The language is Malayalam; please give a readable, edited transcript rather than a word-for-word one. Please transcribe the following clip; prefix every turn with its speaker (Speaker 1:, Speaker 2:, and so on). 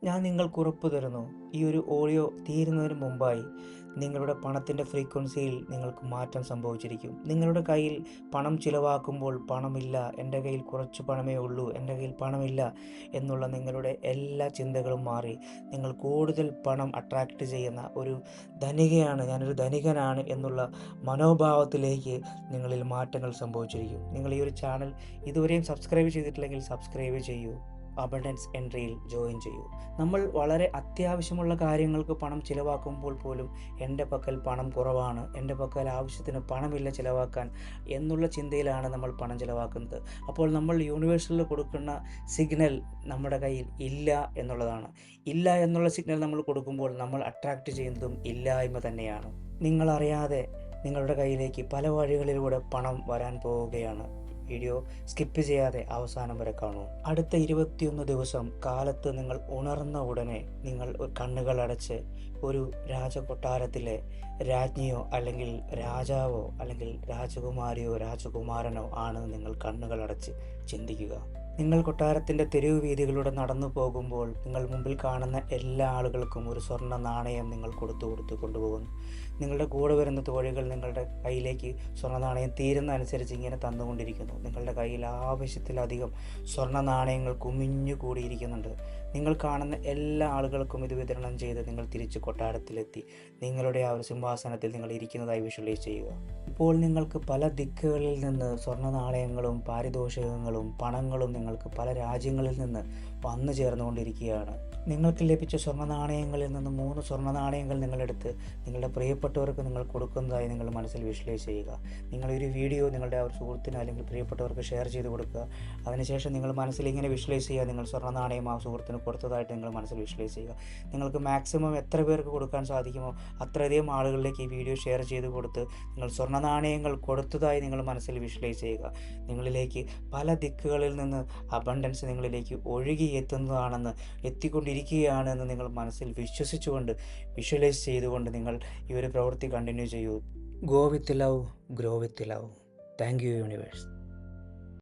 Speaker 1: ഞാൻ നിങ്ങൾക്ക് ഉറപ്പ് തരുന്നു, ഈ ഒരു ഓഡിയോ തീരുന്നതിന് മുമ്പായി നിങ്ങളുടെ പണത്തിൻ്റെ ഫ്രീക്വൻസിയിൽ നിങ്ങൾക്ക് മാറ്റം സംഭവിച്ചിരിക്കും. നിങ്ങളുടെ കയ്യിൽ പണം ചിലവാക്കുമ്പോൾ പണമില്ല, എൻ്റെ കയ്യിൽ കുറച്ച് പണമേ ഉള്ളൂ, എൻ്റെ കയ്യിൽ പണമില്ല എന്നുള്ള നിങ്ങളുടെ എല്ലാ ചിന്തകളും മാറി നിങ്ങൾ കൂടുതൽ പണം അട്രാക്റ്റ് ചെയ്യുന്ന ഒരു ധനികയാണ്, ഞാനൊരു ധനികനാണ് എന്നുള്ള മനോഭാവത്തിലേക്ക് നിങ്ങളിൽ മാറ്റങ്ങൾ സംഭവിച്ചിരിക്കും. നിങ്ങൾ ഈ ഒരു ചാനൽ ഇതുവരെയും സബ്സ്ക്രൈബ് ചെയ്തിട്ടില്ലെങ്കിൽ സബ്സ്ക്രൈബ് ചെയ്യൂ. അബണ്ടൻസ് എൻട്രിയിൽ ജോയിൻ ചെയ്യൂ. നമ്മൾ വളരെ അത്യാവശ്യമുള്ള കാര്യങ്ങൾക്ക് പണം ചിലവാക്കുമ്പോൾ പോലും എൻ്റെ പക്കൽ പണം കുറവാണ്, എൻ്റെ പക്കൽ ആവശ്യത്തിന് പണമില്ല ചിലവാക്കാൻ എന്നുള്ള ചിന്തയിലാണ് നമ്മൾ പണം ചിലവാക്കുന്നത്. അപ്പോൾ നമ്മൾ യൂണിവേഴ്സിൽ കൊടുക്കുന്ന സിഗ്നൽ നമ്മുടെ കയ്യിൽ ഇല്ല എന്നുള്ളതാണ്. ഇല്ല എന്നുള്ള സിഗ്നൽ നമ്മൾ കൊടുക്കുമ്പോൾ നമ്മൾ അട്രാക്റ്റ് ചെയ്യുന്നതും ഇല്ലായ്മ തന്നെയാണ്. നിങ്ങളറിയാതെ നിങ്ങളുടെ കയ്യിലേക്ക് പല വഴികളിലൂടെ പണം വരാൻ പോവുകയാണ്. വീഡിയോ സ്കിപ്പ് ചെയ്യാതെ അവസാനം വരെ കാണൂ. അടുത്ത 21 ദിവസം കാലത്ത് നിങ്ങൾ ഉണർന്ന ഉടനെ നിങ്ങൾ കണ്ണുകൾ അടച്ച് ഒരു രാജകൊട്ടാരത്തിലെ രാജ്ഞിയോ അല്ലെങ്കിൽ രാജാവോ അല്ലെങ്കിൽ രാജകുമാരിയോ രാജകുമാരനോ ആണ് നിങ്ങൾ കണ്ണുകൾ അടച്ച് ചിന്തിക്കുക. നിങ്ങൾ കൊട്ടാരത്തിൻ്റെ തെരുവ് വീതികളിലൂടെ നടന്നു പോകുമ്പോൾ നിങ്ങൾ മുമ്പിൽ കാണുന്ന എല്ലാ ആളുകൾക്കും ഒരു സ്വർണ്ണ നാണയം നിങ്ങൾ കൊടുത്തു കൊണ്ടുപോകുന്നു. നിങ്ങളുടെ കൂടെ വരുന്ന തോഴികൾ നിങ്ങളുടെ കയ്യിലേക്ക് സ്വർണ്ണ നാണയം തീരുന്ന അനുസരിച്ച് ഇങ്ങനെ തന്നുകൊണ്ടിരിക്കുന്നു. നിങ്ങളുടെ കയ്യിൽ ആവശ്യത്തിലധികം സ്വർണ്ണ നാണയങ്ങൾ കുമിഞ്ഞു കൂടിയിരിക്കുന്നുണ്ട്. നിങ്ങൾ കാണുന്ന എല്ലാ ആളുകൾക്കും ഇത് വിതരണം ചെയ്ത് നിങ്ങൾ തിരിച്ച് കൊട്ടാരത്തിലെത്തി നിങ്ങളുടെ ആ ഒരു സിംഹാസനത്തിൽ നിങ്ങൾ ഇരിക്കുന്നതായി വിഷ്വലൈസ് ചെയ്യുക. ഇപ്പോൾ നിങ്ങൾക്ക് പല ദിക്കുകളിൽ നിന്ന് സ്വർണ്ണ നാണയങ്ങളും പാരിതോഷികങ്ങളും പണങ്ങളും നിങ്ങൾക്ക് പല രാജ്യങ്ങളിൽ നിന്ന് വന്നു ചേർന്നുകൊണ്ടിരിക്കുകയാണ്. നിങ്ങൾക്ക് ലഭിച്ച സ്വർണ്ണ നാണയങ്ങളിൽ നിന്ന് 3 സ്വർണ്ണ നാണയങ്ങൾ നിങ്ങളെടുത്ത് നിങ്ങളുടെ പ്രിയപ്പെട്ടവർക്ക് നിങ്ങൾ കൊടുക്കുന്നതായി നിങ്ങൾ മനസ്സിൽ വിഷ്വലൈസ് ചെയ്യുക. നിങ്ങളൊരു വീഡിയോ നിങ്ങളുടെ ആ ഒരു സുഹൃത്തിന് അല്ലെങ്കിൽ പ്രിയപ്പെട്ടവർക്ക് ഷെയർ ചെയ്ത് കൊടുക്കുക. അതിനുശേഷം നിങ്ങൾ മനസ്സിൽ ഇങ്ങനെ വിഷ്വലൈസ് ചെയ്യുക, നിങ്ങൾ സ്വർണ്ണ നാണയം ആ സുഹൃത്തിന് കൊടുത്തതായിട്ട് നിങ്ങൾ മനസ്സിൽ വിഷ്വലൈസ് ചെയ്യുക. നിങ്ങൾക്ക് മാക്സിമം എത്ര പേർക്ക് കൊടുക്കാൻ സാധിക്കുമോ അത്രയധികം ആളുകളിലേക്ക് ഈ വീഡിയോ ഷെയർ ചെയ്ത് കൊടുത്ത് നിങ്ങൾ സ്വർണ്ണ നാണയങ്ങൾ കൊടുത്തതായി നിങ്ങൾ മനസ്സിൽ വിഷ്വലൈസ് ചെയ്യുക. നിങ്ങളിലേക്ക് പല ദിക്കുകളിൽ നിന്ന് അബണ്ടൻസ് നിങ്ങളിലേക്ക് ഒഴുകി എത്തിക്കൊണ്ടിരിക്കുകയാണെന്ന് നിങ്ങൾ മനസ്സിൽ വിശ്വസിച്ചുകൊണ്ട് വിഷ്വലൈസ് ചെയ്തുകൊണ്ട് നിങ്ങൾ ഈ ഒരു പ്രവൃത്തി കണ്ടിന്യൂ ചെയ്യൂ. Go with love, grow with love. Thank you universe.